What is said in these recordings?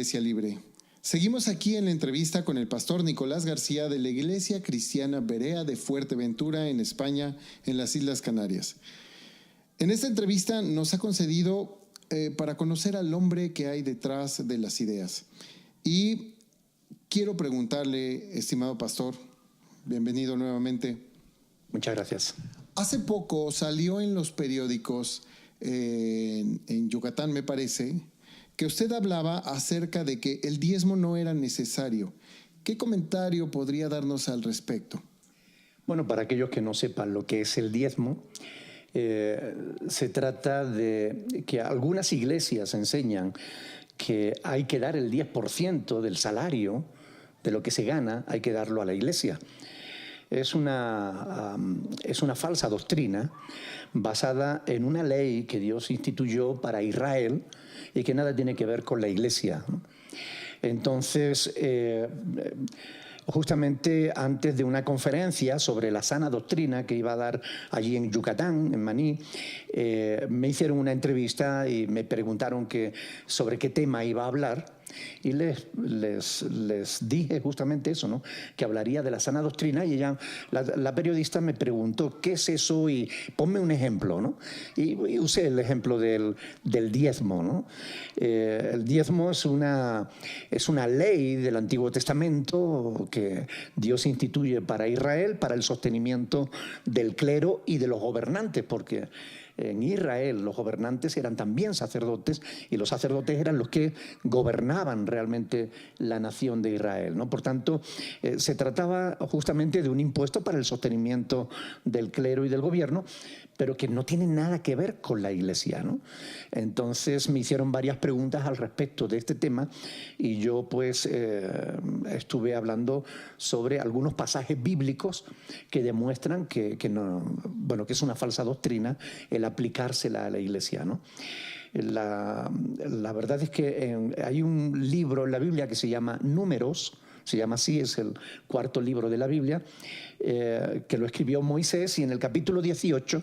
Iglesia Libre. Seguimos aquí en la entrevista con el pastor Nicolás García de la Iglesia Cristiana Berea de Fuerteventura, en España, en las Islas Canarias. En esta entrevista nos ha concedido para conocer al hombre que hay detrás de las ideas. Y quiero preguntarle, estimado pastor, bienvenido nuevamente. Muchas gracias. Hace poco salió en los periódicos, en Yucatán me parece, que usted hablaba acerca de que el diezmo no era necesario. ¿Qué comentario podría darnos al respecto? Bueno, para aquellos que no sepan lo que es el diezmo, se trata de que algunas iglesias enseñan que hay que dar el 10% del salario, de lo que se gana, hay que darlo a la iglesia. Es una falsa doctrina basada en una ley que Dios instituyó para Israel y que nada tiene que ver con la iglesia. Entonces, justamente antes de una conferencia sobre la sana doctrina que iba a dar allí en Yucatán, en Maní, me hicieron una entrevista y me preguntaron sobre qué tema iba a hablar. Y les dije justamente eso, ¿no? Que hablaría de la sana doctrina, y la periodista me preguntó ¿qué es eso? Y ponme un ejemplo, ¿no? Y usé el ejemplo del diezmo, ¿no? El diezmo es una ley del Antiguo Testamento que Dios instituye para Israel, para el sostenimiento del clero y de los gobernantes, porque en Israel los gobernantes eran también sacerdotes, y los sacerdotes eran los que gobernaban realmente la nación de Israel, ¿no? Por tanto, se trataba justamente de un impuesto para el sostenimiento del clero y del gobierno, pero que no tiene nada que ver con la iglesia, ¿no? Entonces me hicieron varias preguntas al respecto de este tema, y yo pues estuve hablando sobre algunos pasajes bíblicos que demuestran que es una falsa doctrina el aplicársela a la iglesia, ¿no? La verdad es que hay un libro en la Biblia que se llama Números, se llama así, es el cuarto libro de la Biblia, que lo escribió Moisés, y en el capítulo 18,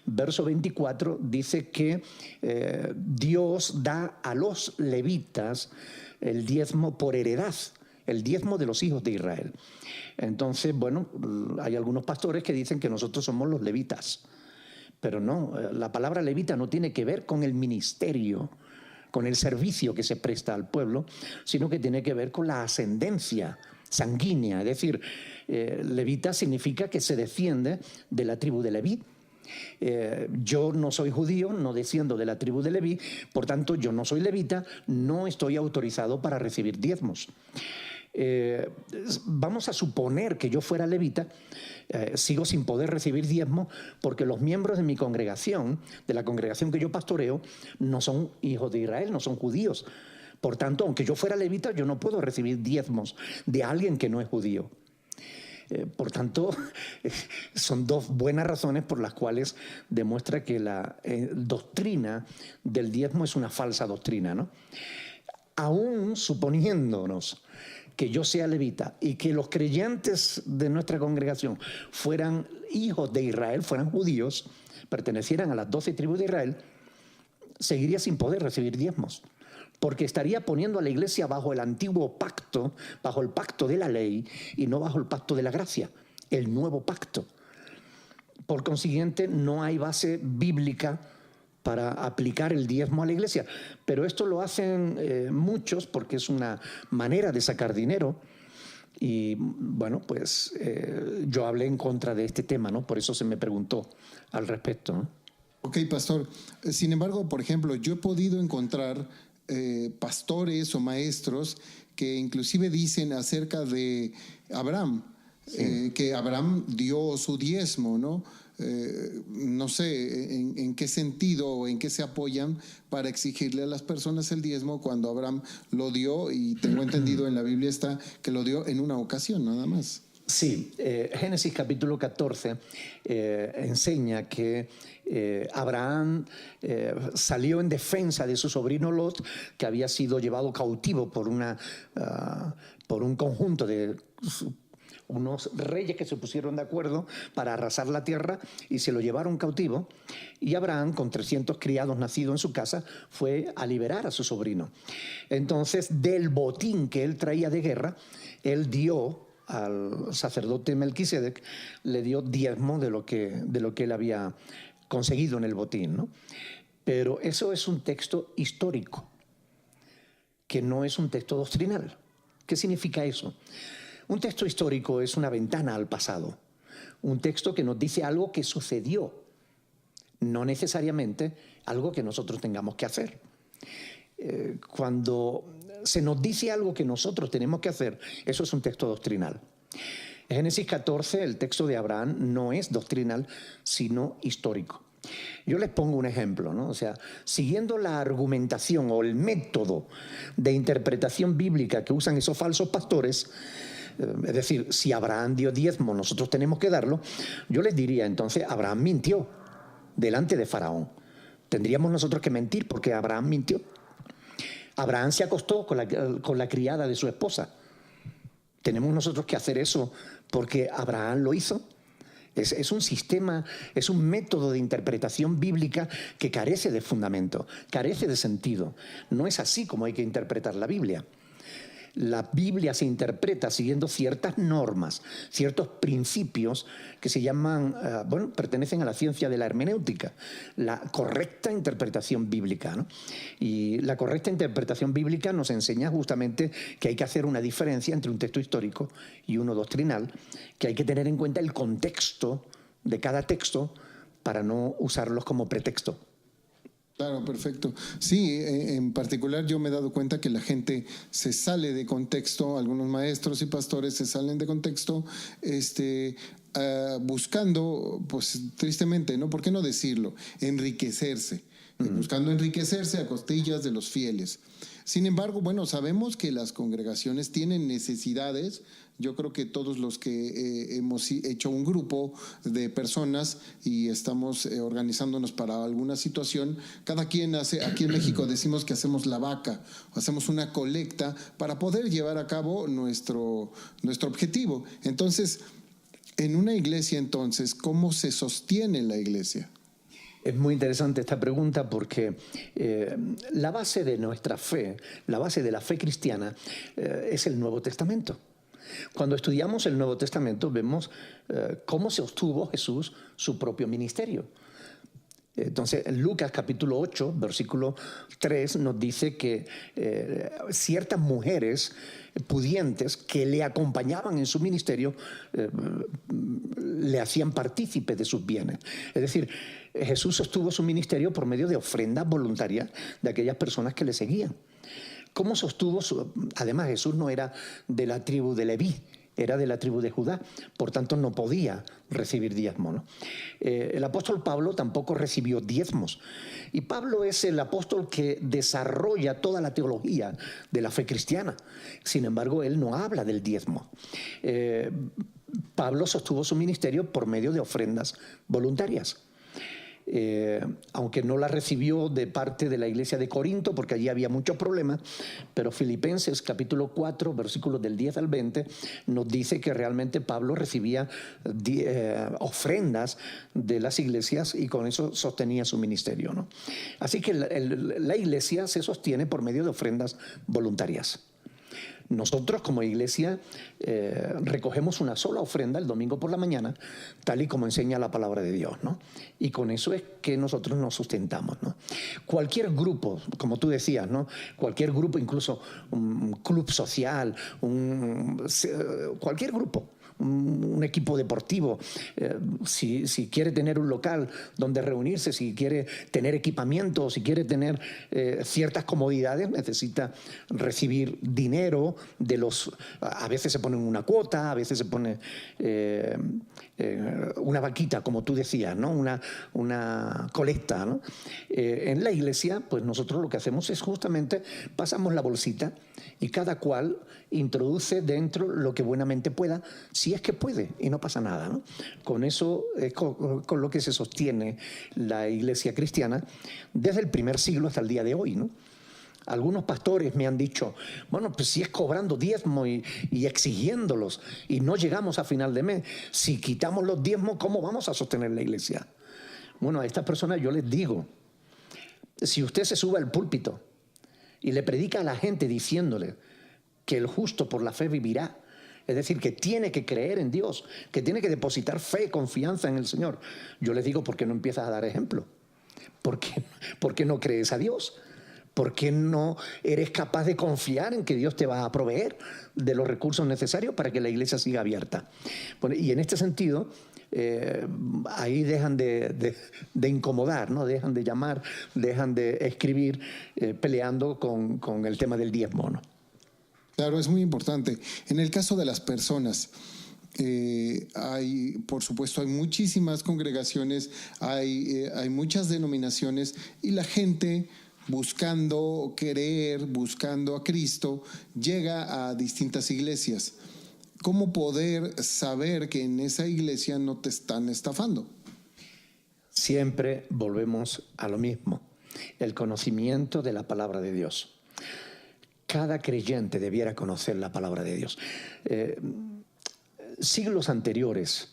verso 24, dice que Dios da a los levitas el diezmo por heredad, el diezmo de los hijos de Israel. Entonces, bueno, hay algunos pastores que dicen que nosotros somos los levitas, pero no, la palabra levita no tiene que ver con el ministerio, con el servicio que se presta al pueblo, sino que tiene que ver con la ascendencia sanguínea. Es decir, levita significa que se desciende de la tribu de Leví. Yo no soy judío, no desciendo de la tribu de Leví, por tanto yo no soy levita, no estoy autorizado para recibir diezmos. Vamos a suponer que yo fuera levita, sigo sin poder recibir diezmo porque los miembros de mi congregación, de la congregación que yo pastoreo, no son hijos de Israel, no son judíos. Por tanto, aunque yo fuera levita, yo no puedo recibir diezmos de alguien que no es judío. Por tanto, son dos buenas razones por las cuales demuestra que la doctrina del diezmo es una falsa doctrina, ¿no? Aún suponiéndonos que yo sea levita y que los creyentes de nuestra congregación fueran hijos de Israel, fueran judíos, pertenecieran a las 12 tribus de Israel, seguiría sin poder recibir diezmos, porque estaría poniendo a la iglesia bajo el antiguo pacto, bajo el pacto de la ley, y no bajo el pacto de la gracia, el nuevo pacto. Por consiguiente, no hay base bíblica para aplicar el diezmo a la iglesia, pero esto lo hacen muchos porque es una manera de sacar dinero. Y bueno, pues yo hablé en contra de este tema, ¿no? Por eso se me preguntó al respecto, ¿no? Ok, pastor. Sin embargo, por ejemplo, yo he podido encontrar pastores o maestros que inclusive dicen acerca de Abraham, sí, que Abraham dio su diezmo, ¿no? No sé en qué sentido o en qué se apoyan para exigirle a las personas el diezmo cuando Abraham lo dio, y tengo entendido en la Biblia está que lo dio en una ocasión nada más. Sí, Génesis capítulo 14 enseña que Abraham salió en defensa de su sobrino Lot, que había sido llevado cautivo por un conjunto de unos reyes que se pusieron de acuerdo para arrasar la tierra y se lo llevaron cautivo, y Abraham, con 300 criados nacidos en su casa, fue a liberar a su sobrino. Entonces, del botín que él traía de guerra, él dio al sacerdote Melquisedec, le dio diezmo de lo que él había conseguido en el botín, ¿no? Pero eso es un texto histórico, que no es un texto doctrinal. ¿Qué significa eso? Un texto histórico es una ventana al pasado, un texto que nos dice algo que sucedió, no necesariamente algo que nosotros tengamos que hacer. Cuando se nos dice algo que nosotros tenemos que hacer, eso es un texto doctrinal. En Génesis 14, el texto de Abraham no es doctrinal, sino histórico. Yo les pongo un ejemplo, ¿no? O sea, siguiendo la argumentación o el método de interpretación bíblica que usan esos falsos pastores, es decir, si Abraham dio diezmo, nosotros tenemos que darlo, yo les diría entonces, Abraham mintió delante de Faraón. Tendríamos nosotros que mentir porque Abraham mintió. Abraham se acostó con la criada de su esposa. ¿Tenemos nosotros que hacer eso porque Abraham lo hizo? Es un sistema, es un método de interpretación bíblica que carece de fundamento, carece de sentido. No es así como hay que interpretar la Biblia. La Biblia se interpreta siguiendo ciertas normas, ciertos principios que se llaman, pertenecen a la ciencia de la hermenéutica, la correcta interpretación bíblica, ¿no? Y la correcta interpretación bíblica nos enseña justamente que hay que hacer una diferencia entre un texto histórico y uno doctrinal, que hay que tener en cuenta el contexto de cada texto para no usarlos como pretexto. Claro, perfecto. Sí, en particular yo me he dado cuenta que la gente se sale de contexto, algunos maestros y pastores se salen de contexto, buscando, pues tristemente, ¿no? ¿Por qué no decirlo? Enriquecerse. Buscando enriquecerse a costillas de los fieles. Sin embargo, bueno, sabemos que las congregaciones tienen necesidades. Yo creo que todos los que hemos hecho un grupo de personas y estamos organizándonos para alguna situación, cada quien hace, aquí en México decimos que hacemos la vaca, hacemos una colecta para poder llevar a cabo nuestro objetivo. Entonces, en una iglesia, entonces, ¿cómo se sostiene la iglesia? Es muy interesante esta pregunta porque la base de nuestra fe, la base de la fe cristiana, es el Nuevo Testamento. Cuando estudiamos el Nuevo Testamento vemos cómo se obtuvo Jesús su propio ministerio. Entonces, en Lucas capítulo 8, versículo 3, nos dice que ciertas mujeres pudientes que le acompañaban en su ministerio le hacían partícipe de sus bienes. Es decir, Jesús sostuvo su ministerio por medio de ofrendas voluntarias de aquellas personas que le seguían. ¿Cómo sostuvo Además, Jesús no era de la tribu de Leví, era de la tribu de Judá, por tanto no podía recibir diezmo, ¿no? El apóstol Pablo tampoco recibió diezmos, y Pablo es el apóstol que desarrolla toda la teología de la fe cristiana. Sin embargo, él no habla del diezmo. Pablo sostuvo su ministerio por medio de ofrendas voluntarias. Aunque no la recibió de parte de la iglesia de Corinto, porque allí había muchos problemas, pero Filipenses capítulo 4, versículos del 10 al 20, nos dice que realmente Pablo recibía ofrendas de las iglesias y con eso sostenía su ministerio, ¿no? Así que la iglesia se sostiene por medio de ofrendas voluntarias. Nosotros como iglesia recogemos una sola ofrenda el domingo por la mañana, tal y como enseña la palabra de Dios, ¿no? Y con eso es que nosotros nos sustentamos, ¿no? Cualquier grupo, como tú decías, ¿no? Cualquier grupo, incluso un club social, cualquier grupo, un equipo deportivo, si quiere tener un local donde reunirse, si quiere tener equipamiento, si quiere tener ciertas comodidades, necesita recibir dinero de los... A veces se pone una cuota, a veces se pone una vaquita, como tú decías, ¿no? Una colecta, ¿no? En la iglesia, pues nosotros lo que hacemos es justamente pasamos la bolsita y cada cual introduce dentro lo que buenamente pueda, si es que puede, y no pasa nada, ¿no? Con eso es con lo que se sostiene la iglesia cristiana desde el primer siglo hasta el día de hoy, ¿no? Algunos pastores me han dicho, bueno, pues si es cobrando diezmo y exigiéndolos y no llegamos a final de mes, si quitamos los diezmos, ¿cómo vamos a sostener la iglesia? Bueno, a estas personas yo les digo, si usted se sube al púlpito y le predica a la gente diciéndole que el justo por la fe vivirá, es decir, que tiene que creer en Dios, que tiene que depositar fe, confianza en el Señor, yo les digo, ¿por qué no empiezas a dar ejemplo? ¿Por qué no crees a Dios? ¿Por qué no eres capaz de confiar en que Dios te va a proveer de los recursos necesarios para que la iglesia siga abierta? Bueno, y en este sentido, ahí dejan de incomodar, ¿no? Dejan de llamar, dejan de escribir peleando con el tema del diezmo, ¿no? Claro, es muy importante. En el caso de las personas, por supuesto, hay muchísimas congregaciones, hay muchas denominaciones y la gente buscando querer, buscando a Cristo, llega a distintas iglesias. ¿Cómo poder saber que en esa iglesia no te están estafando? Siempre volvemos a lo mismo, el conocimiento de la palabra de Dios. Cada creyente debiera conocer la palabra de Dios. Siglos anteriores,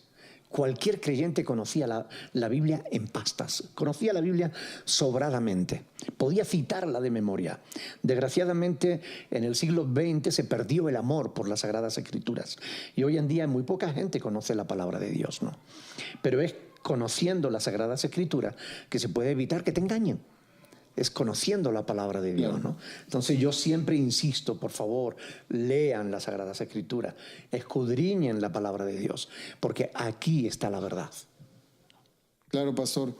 cualquier creyente conocía la Biblia en pastas, conocía la Biblia sobradamente, podía citarla de memoria. Desgraciadamente, en el siglo XX se perdió el amor por las Sagradas Escrituras y hoy en día muy poca gente conoce la palabra de Dios, ¿no? Pero es conociendo las Sagradas Escrituras que se puede evitar que te engañen. Es conociendo la palabra de Dios, ¿no? Entonces yo siempre insisto, por favor, lean las Sagradas Escrituras, escudriñen la palabra de Dios, porque aquí está la verdad. Claro, pastor.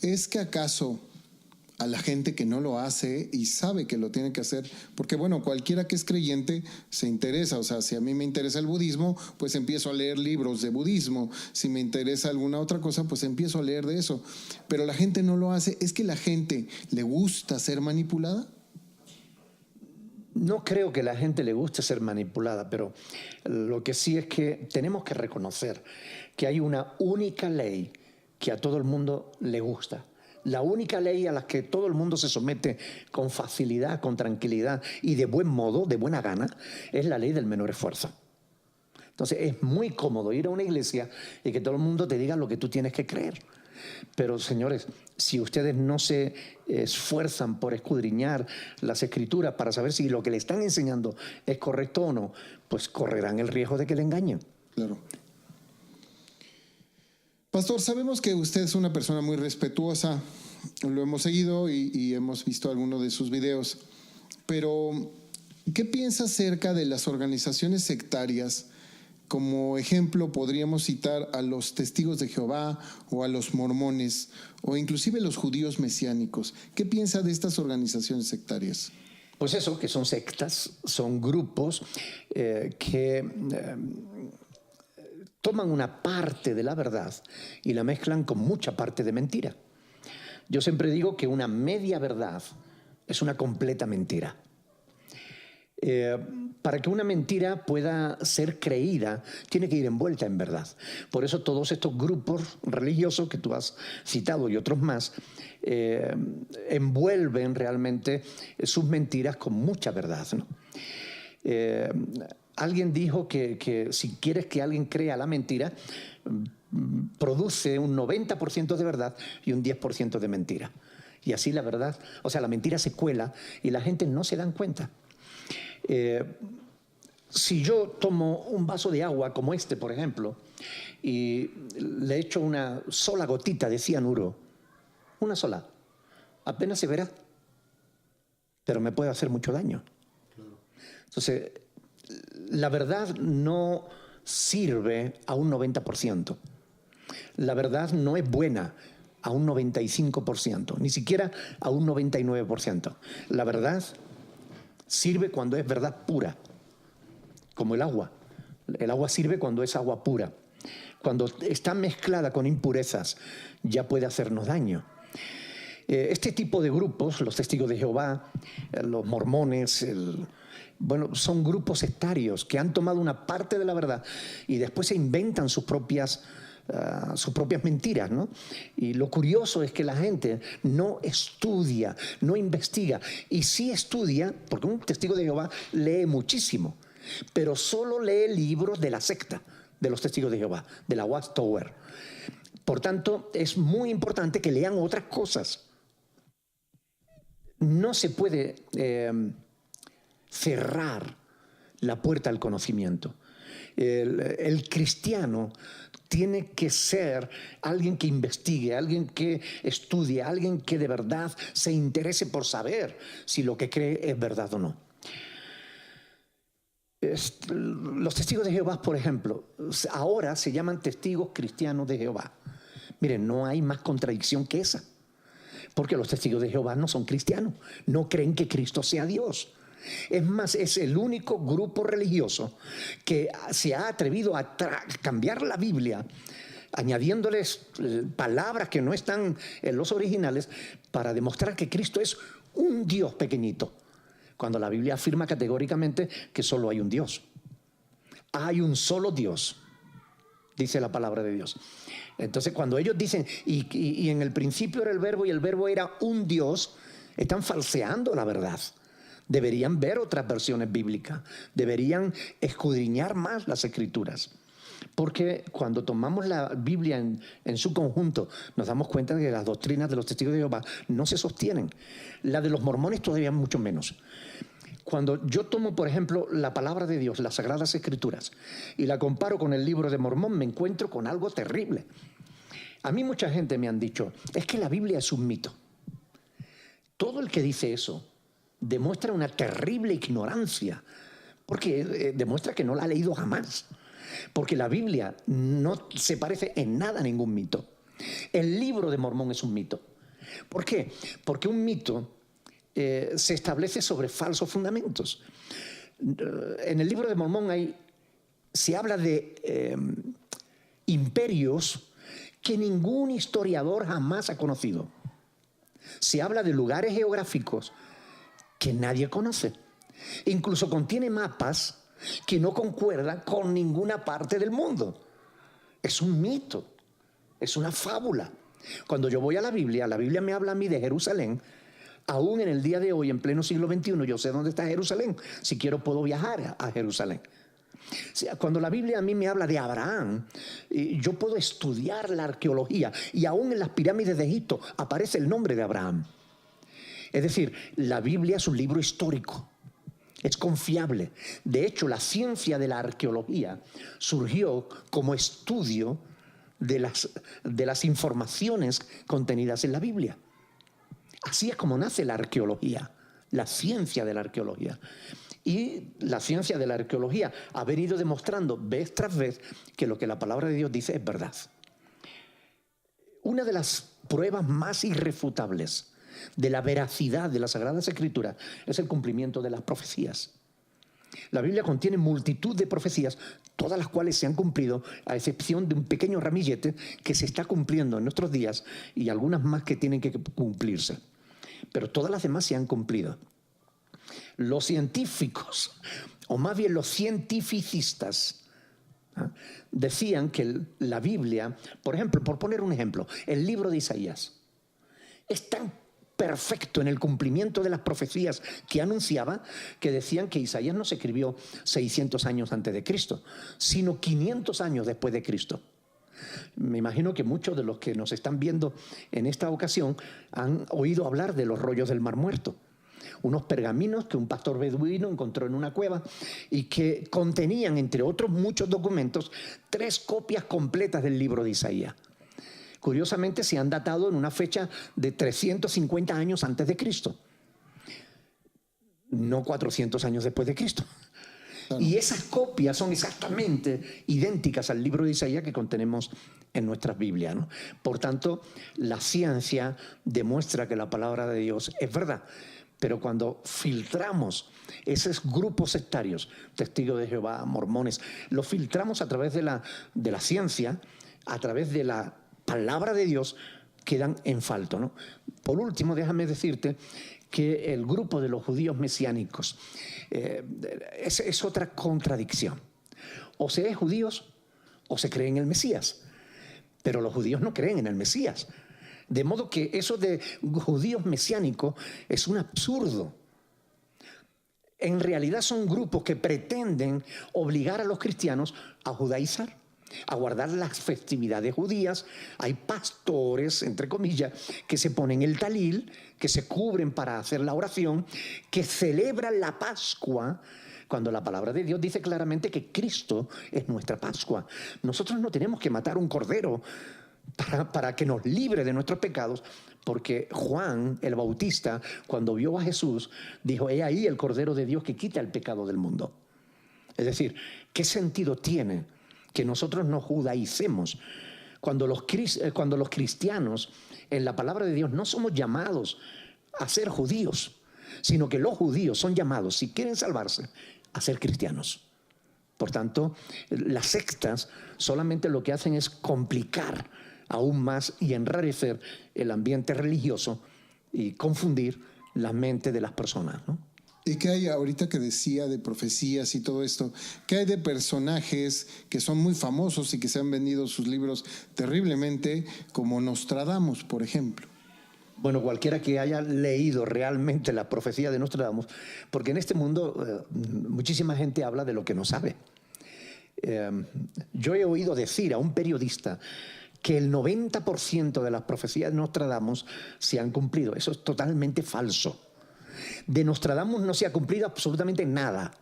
¿Es que acaso a la gente que no lo hace y sabe que lo tiene que hacer? Porque bueno, cualquiera que es creyente se interesa, o sea, si a mí me interesa el budismo, pues empiezo a leer libros de budismo, si me interesa alguna otra cosa, pues empiezo a leer de eso, pero la gente no lo hace. ¿Es que la gente le gusta ser manipulada? No creo que a la gente le guste ser manipulada, pero lo que sí es que tenemos que reconocer que hay una única ley que a todo el mundo le gusta. La única ley a la que todo el mundo se somete con facilidad, con tranquilidad y de buen modo, de buena gana, es la ley del menor esfuerzo. Entonces es muy cómodo ir a una iglesia y que todo el mundo te diga lo que tú tienes que creer. Pero señores, si ustedes no se esfuerzan por escudriñar las Escrituras para saber si lo que le están enseñando es correcto o no, pues correrán el riesgo de que le engañen. Claro. Pastor, sabemos que usted es una persona muy respetuosa, lo hemos seguido y hemos visto algunos de sus videos, pero ¿qué piensa acerca de las organizaciones sectarias? Como ejemplo podríamos citar a los Testigos de Jehová o a los mormones o inclusive los judíos mesiánicos. ¿Qué piensa de estas organizaciones sectarias? Pues eso, que son sectas, son grupos que toman una parte de la verdad y la mezclan con mucha parte de mentira. Yo siempre digo que una media verdad es una completa mentira. Para que una mentira pueda ser creída, tiene que ir envuelta en verdad. Por eso todos estos grupos religiosos que tú has citado y otros más, envuelven realmente sus mentiras con mucha verdad, ¿no? Alguien dijo que si quieres que alguien crea la mentira, produce un 90% de verdad y un 10% de mentira. Y así la verdad, o sea, la mentira se cuela y la gente no se dan cuenta. Si yo tomo un vaso de agua como este, por ejemplo, y le echo una sola gotita de cianuro, una sola, apenas se verá, pero me puede hacer mucho daño. Entonces, la verdad no sirve a un 90%. La verdad no es buena a un 95%, ni siquiera a un 99%. La verdad sirve cuando es verdad pura, como el agua. El agua sirve cuando es agua pura. Cuando está mezclada con impurezas, ya puede hacernos daño. Este tipo de grupos, los Testigos de Jehová, los mormones, bueno, son grupos sectarios que han tomado una parte de la verdad y después se inventan sus propias sus propias mentiras, ¿no? Y lo curioso es que la gente no estudia, no investiga. Y sí estudia, porque un testigo de Jehová lee muchísimo, pero solo lee libros de la secta de los testigos de Jehová, de la Watchtower. Por tanto, es muy importante que lean otras cosas. No se puede cerrar la puerta al conocimiento. El cristiano tiene que ser alguien que investigue, alguien que estudie, alguien que de verdad se interese por saber si lo que cree es verdad o no. Los testigos de Jehová, por ejemplo, ahora se llaman testigos cristianos de Jehová. Miren, no hay más contradicción que esa, porque los testigos de Jehová no son cristianos, no creen que Cristo sea Dios. Es más, es el único grupo religioso que se ha atrevido a cambiar la Biblia, añadiéndoles palabras que no están en los originales, para demostrar que Cristo es un Dios pequeñito, cuando la Biblia afirma categóricamente que solo hay un Dios. Hay un solo Dios, dice la palabra de Dios. Entonces, cuando ellos dicen, y en el principio era el verbo y el verbo era un Dios, están falseando la verdad. Deberían ver otras versiones bíblicas, deberían escudriñar más las Escrituras. Porque cuando tomamos la Biblia en su conjunto, nos damos cuenta de que las doctrinas de los testigos de Jehová no se sostienen. La de los mormones todavía mucho menos. Cuando yo tomo, por ejemplo, la palabra de Dios, las Sagradas Escrituras, y la comparo con el libro de Mormón, me encuentro con algo terrible. A mí mucha gente me han dicho, es que la Biblia es un mito. Todo el que dice eso demuestra una terrible ignorancia, porque demuestra que no la ha leído jamás. Porque la Biblia no se parece en nada a ningún mito. El libro de Mormón es un mito. ¿Por qué? Porque un mito se establece sobre falsos fundamentos. En el libro de Mormón se habla de imperios que ningún historiador jamás ha conocido. Se habla de lugares geográficos que nadie conoce. Incluso contiene mapas que no concuerdan con ninguna parte del mundo. Es un mito, es una fábula. Cuando yo voy a la Biblia me habla a mí de Jerusalén. Aún en el día de hoy, en pleno siglo XXI, yo sé dónde está Jerusalén. Si quiero puedo viajar a Jerusalén. Cuando la Biblia a mí me habla de Abraham, yo puedo estudiar la arqueología, y aún en las pirámides de Egipto aparece el nombre de Abraham. Es decir, la Biblia es un libro histórico. Es confiable. De hecho, la ciencia de la arqueología surgió como estudio de las informaciones contenidas en la Biblia. Así es como nace la arqueología, la ciencia de la arqueología. Y la ciencia de la arqueología ha venido demostrando vez tras vez que lo que la palabra de Dios dice es verdad. Una de las pruebas más irrefutables de la veracidad de las Sagradas Escrituras es el cumplimiento de las profecías. La Biblia contiene multitud de profecías, todas las cuales se han cumplido, a excepción de un pequeño ramillete que se está cumpliendo en nuestros días, y algunas más que tienen que cumplirse. Pero todas las demás se han cumplido. Los científicos, o más bien los cientificistas, decían que la Biblia, por ejemplo, por poner un ejemplo, el libro de Isaías, es tan perfecto en el cumplimiento de las profecías que anunciaba, que decían que Isaías no se escribió 600 años antes de Cristo, sino 500 años después de Cristo. Me imagino que muchos de los que nos están viendo en esta ocasión han oído hablar de los rollos del Mar Muerto, unos pergaminos que un pastor beduino encontró en una cueva y que contenían, entre otros muchos documentos, 3 copias completas del libro de Isaías. Curiosamente, se han datado en una fecha de 350 años antes de Cristo, no 400 años después de Cristo. Y esas copias son exactamente idénticas al libro de Isaías que contenemos en nuestras Biblias, ¿no? Por tanto, la ciencia demuestra que la palabra de Dios es verdad. Pero cuando filtramos esos grupos sectarios, testigos de Jehová, mormones, los filtramos a través de la ciencia, a través de la palabra de Dios, quedan en falto, ¿no? Por último, déjame decirte que el grupo de los judíos mesiánicos es otra contradicción. O se es judíos o se cree en el Mesías. pero los judíos no creen en el Mesías. De modo que eso de judíos mesiánicos es un absurdo. En realidad son grupos que pretenden obligar a los cristianos a judaizar, a guardar las festividades judías. Hay pastores, entre comillas, que se ponen el talil, que se cubren para hacer la oración, que celebran la Pascua, cuando la palabra de Dios dice claramente que Cristo es nuestra Pascua. Nosotros no tenemos que matar un cordero para que nos libre de nuestros pecados, porque Juan el Bautista, cuando vio a Jesús, dijo: he ahí el Cordero de Dios que quita el pecado del mundo. Es decir, ¿qué sentido tiene que nosotros nos judaicemos cuando los cristianos en la palabra de Dios no somos llamados a ser judíos, sino que los judíos son llamados, si quieren salvarse, a ser cristianos? Por tanto, las sectas solamente lo que hacen es complicar aún más y enrarecer el ambiente religioso y confundir la mente de las personas, ¿no? ¿Y qué hay ahorita que decía de profecías y todo esto? ¿Qué hay de personajes que son muy famosos y que se han vendido sus libros terriblemente, como Nostradamus, por ejemplo? Bueno, cualquiera que haya leído realmente la profecía de Nostradamus, porque en este mundo muchísima gente habla de lo que no sabe. Yo he oído decir a un periodista que el 90% de las profecías de Nostradamus se han cumplido. Eso es totalmente falso. De Nostradamus no se ha cumplido absolutamente nada.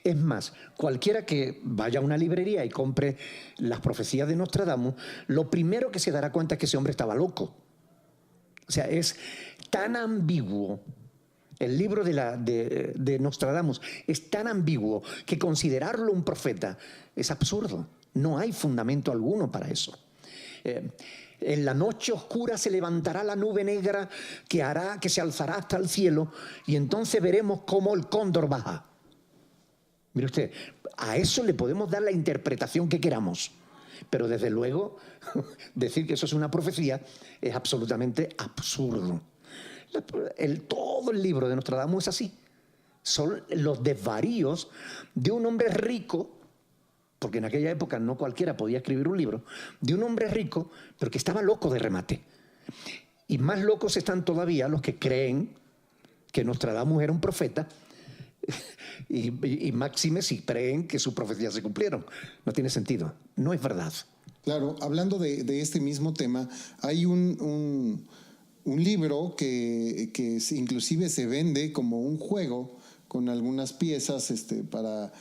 Es más, cualquiera que vaya a una librería y compre las profecías de Nostradamus, lo primero que se dará cuenta es que ese hombre estaba loco. O sea, es tan ambiguo. El libro de Nostradamus es tan ambiguo que considerarlo un profeta es absurdo. No hay fundamento alguno para eso. En la noche oscura se levantará la nube negra que hará que se alzará hasta el cielo, y entonces veremos cómo el cóndor baja. Mire usted, a eso le podemos dar la interpretación que queramos, pero desde luego decir que eso es una profecía es absolutamente absurdo. Todo el libro de Nostradamus es así. Son los desvaríos de un hombre rico, porque en aquella época no cualquiera podía escribir un libro, de un hombre rico, pero que estaba loco de remate. Y más locos están todavía los que creen que Nostradamus era un profeta, y máxime si creen que sus profecías se cumplieron. No tiene sentido, no es verdad. Claro, hablando de este mismo tema, hay un libro que inclusive se vende como un juego con algunas piezas para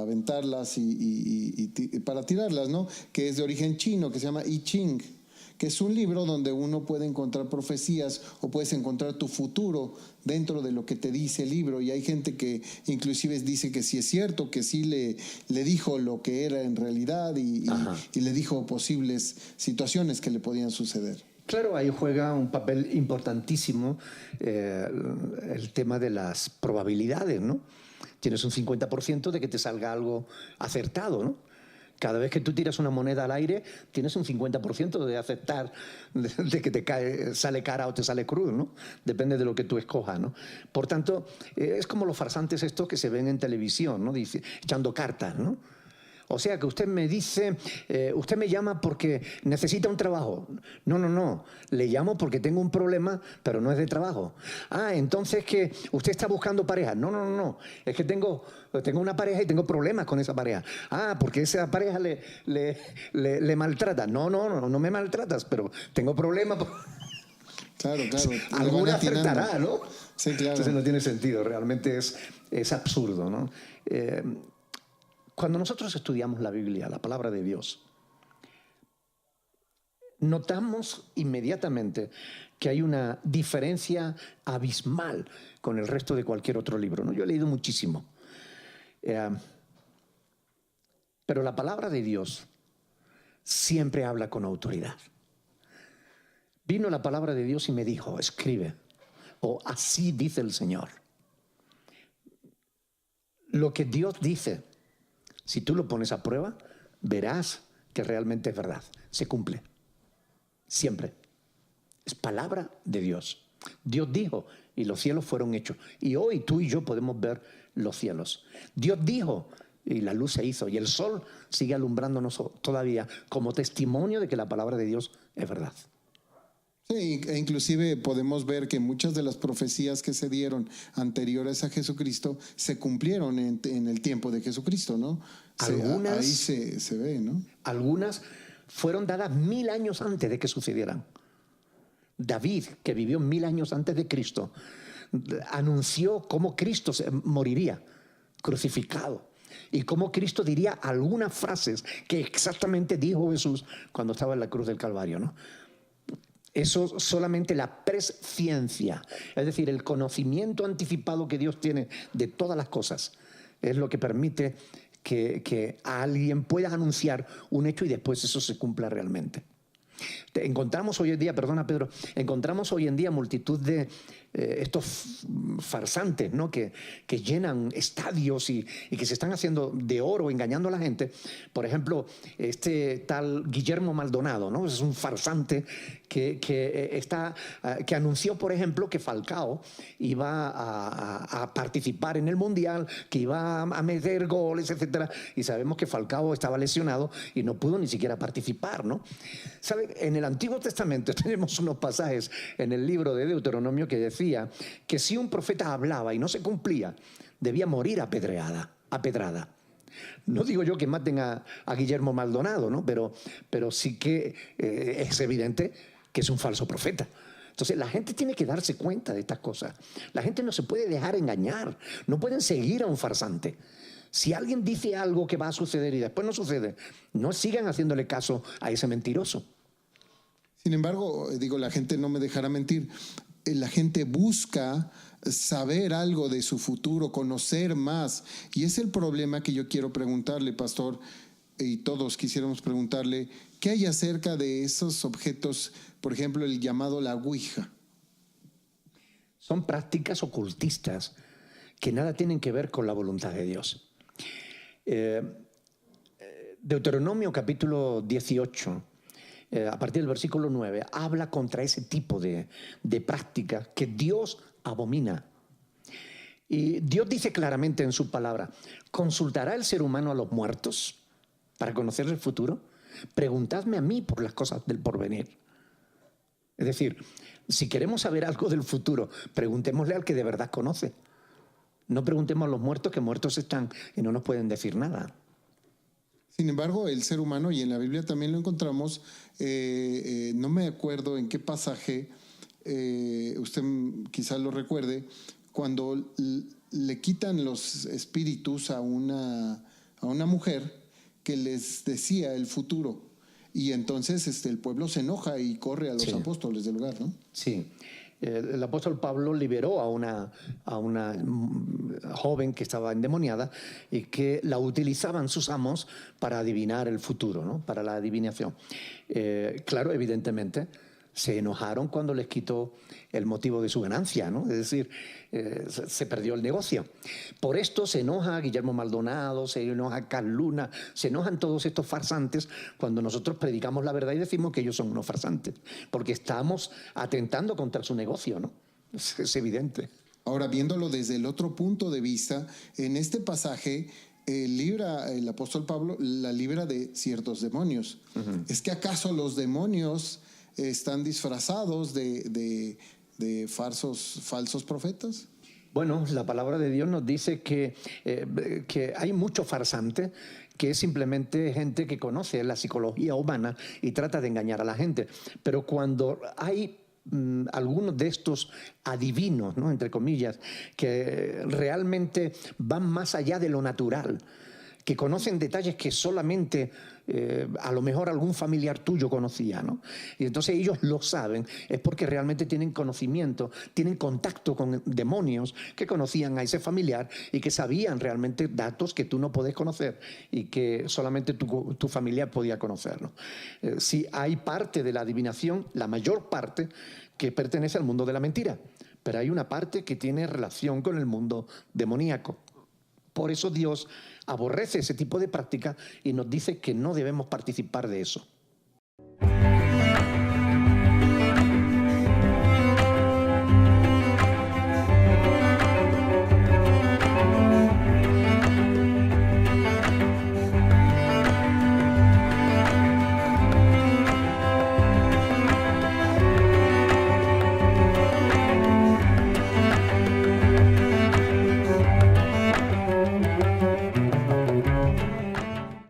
aventarlas y para tirarlas, ¿no? Que es de origen chino, que se llama I Ching, que es un libro donde uno puede encontrar profecías o puedes encontrar tu futuro dentro de lo que te dice el libro. Y hay gente que inclusive dice que sí es cierto, que sí le dijo lo que era en realidad y le dijo posibles situaciones que le podían suceder. Claro, ahí juega un papel importantísimo el tema de las probabilidades, ¿no? Tienes un 50% de que te salga algo acertado, ¿no? Cada vez que tú tiras una moneda al aire, tienes un 50% de aceptar de que sale cara o te sale cruz, ¿no? Depende de lo que tú escojas, ¿no? Por tanto, es como los farsantes estos que se ven en televisión, ¿no? Dice, echando cartas, ¿no? O sea que usted me dice, usted me llama porque necesita un trabajo. No, le llamo porque tengo un problema, pero no es de trabajo. Ah, entonces que usted está buscando pareja. No, es que tengo una pareja y tengo problemas con esa pareja. Ah, porque esa pareja le maltrata. No me maltratas, pero tengo problemas. Claro. Alguna acertará, ¿no? Sí, claro. Entonces no tiene sentido, realmente es absurdo, ¿no? Cuando nosotros estudiamos la Biblia, la palabra de Dios, notamos inmediatamente que hay una diferencia abismal con el resto de cualquier otro libro, ¿no? Yo he leído muchísimo. Pero la palabra de Dios siempre habla con autoridad. Vino la palabra de Dios y me dijo, escribe, o así dice el Señor. Lo que Dios dice, si tú lo pones a prueba, verás que realmente es verdad. Se cumple. Siempre. Es palabra de Dios. Dios dijo y los cielos fueron hechos. Y hoy tú y yo podemos ver los cielos. Dios dijo y la luz se hizo, y el sol sigue alumbrándonos todavía como testimonio de que la palabra de Dios es verdad. Sí, e inclusive podemos ver que muchas de las profecías que se dieron anteriores a Jesucristo se cumplieron en el tiempo de Jesucristo, ¿no? Ahí se ve, ¿no? Algunas fueron dadas 1000 años antes de que sucedieran. David, que vivió 1000 años antes de Cristo, anunció cómo Cristo moriría crucificado y cómo Cristo diría algunas frases que exactamente dijo Jesús cuando estaba en la cruz del Calvario, ¿no? Eso solamente la presciencia, es decir, el conocimiento anticipado que Dios tiene de todas las cosas, es lo que permite que alguien pueda anunciar un hecho y después eso se cumpla realmente. Encontramos hoy en día, perdona Pedro, encontramos hoy en día multitud de estos farsantes, ¿no? que llenan estadios y que se están haciendo de oro engañando a la gente. Por ejemplo, este tal Guillermo Maldonado, ¿no? Es un farsante que anunció, por ejemplo, que Falcao iba a participar en el Mundial, que iba a meter goles, etcétera, y sabemos que Falcao estaba lesionado y no pudo ni siquiera participar, ¿no? ¿Sabe? En el Antiguo Testamento tenemos unos pasajes en el libro de Deuteronomio que decía que si un profeta hablaba y no se cumplía, debía morir apedrada. No digo yo que maten a Guillermo Maldonado, ¿no? Pero sí que es evidente que es un falso profeta. Entonces la gente tiene que darse cuenta de estas cosas. La gente no se puede dejar engañar. No pueden seguir a un farsante. Si alguien dice algo que va a suceder y después no sucede, no sigan haciéndole caso a ese mentiroso. Sin embargo, digo, la gente no me dejará mentir. La gente busca saber algo de su futuro, conocer más. Y es el problema que yo quiero preguntarle, pastor, y todos quisiéramos preguntarle, ¿qué hay acerca de esos objetos, por ejemplo, el llamado la Ouija? Son prácticas ocultistas que nada tienen que ver con la voluntad de Dios. Deuteronomio capítulo 18, a partir del versículo 9, habla contra ese tipo de práctica que Dios abomina. Y Dios dice claramente en su palabra: ¿consultará el ser humano a los muertos para conocer el futuro? Preguntadme a mí por las cosas del porvenir. Es decir, si queremos saber algo del futuro, preguntémosle al que de verdad conoce. No preguntemos a los muertos, que muertos están y no nos pueden decir nada. Sin embargo, el ser humano, y en la Biblia también lo encontramos, no me acuerdo en qué pasaje, usted quizás lo recuerde, cuando le quitan los espíritus a una mujer que les decía el futuro. Y entonces el pueblo se enoja y corre a los apóstoles del lugar, ¿no? Sí. El apóstol Pablo liberó a una joven que estaba endemoniada y que la utilizaban sus amos para adivinar el futuro, ¿no? Para la adivinación. Claro, evidentemente, se enojaron cuando les quitó el motivo de su ganancia, ¿no? Es decir, se perdió el negocio. Por esto se enoja Guillermo Maldonado, se enoja Carl Luna, se enojan todos estos farsantes cuando nosotros predicamos la verdad y decimos que ellos son unos farsantes, porque estamos atentando contra su negocio, ¿no? Es evidente. Ahora, viéndolo desde el otro punto de vista, en este pasaje libra el apóstol Pablo, la libra de ciertos demonios. Uh-huh. ¿Es que acaso los demonios están disfrazados de falsos profetas? Bueno, la palabra de Dios nos dice que hay mucho farsante, que es simplemente gente que conoce la psicología humana y trata de engañar a la gente. Pero cuando hay algunos de estos adivinos, ¿no?, entre comillas, que realmente van más allá de lo natural, que conocen detalles que solamente a lo mejor algún familiar tuyo conocía, ¿no? Y entonces ellos lo saben, es porque realmente tienen conocimiento, tienen contacto con demonios que conocían a ese familiar y que sabían realmente datos que tú no podés conocer y que solamente tu familiar podía conocerlo. Sí, hay parte de la adivinación, la mayor parte, que pertenece al mundo de la mentira, pero hay una parte que tiene relación con el mundo demoníaco. Por eso Dios aborrece ese tipo de práctica y nos dice que no debemos participar de eso.